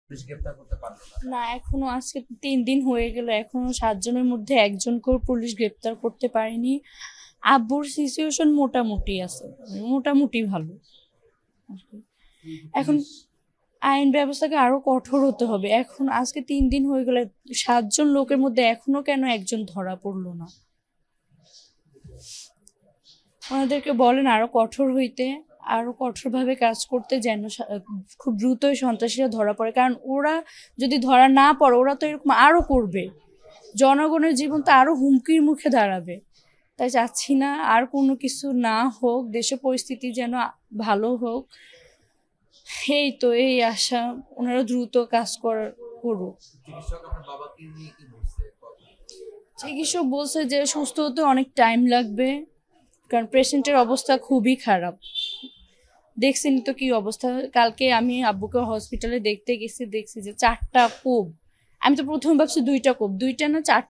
Police গ্রেপ্তার করতে পারলো না? না, এখনো আজকে 3 দিন হয়ে গেল, এখনো 7 জনের মধ্যে একজনকেও পুলিশ গ্রেপ্তার করতে পারেনি। আব্বুর সিচুয়েশন মোটামুটি আছে, মোটামুটি ভালো আর কি। এখন পুলিশ আইন ব্যবস্থাকে আরো কঠোর হতে হবে। এখন আজকে 3 দিন হয়ে গেলে 7 জন লোকের মধ্যে এখনো কেন একজন ধরা পড়লো না? ওনাদেরকে বলেন আরো কঠোর হইতে, আরো কঠোরভাবে কাজ করতে, যেন খুব দ্রুতই সন্ত্রাসীরা ধরা পড়ে। কারণ ওরা যদি ধরা না পড়ে, ওরা তো এরকম আরো করবে, জনগণের জীবন তো আরো হুমকির মুখে দাঁড়াবে। তাই চাচ্ছি না আর কোনো কিছু না হোক, দেশের পরিস্থিতি যেন ভালো হোক। এই তো এই আশা, ওনারা দ্রুত কাজ করুক। চিকিৎসক আপনার বাবাকে নিয়ে কি বলছে? চিকিৎসক বলছে যে সুস্থ হতে অনেক টাইম লাগবে, কারণ পেশেন্টের অবস্থা খুবই খারাপ। দেখছেন তো কি অবস্থা। কালকে আমি আব্বুকে হসপিটালে দেখতে গেছি, দেখছি যে 4টা কোপ। আমি তো প্রথমে ভাবছি 2টা কোপ, 2টা না 4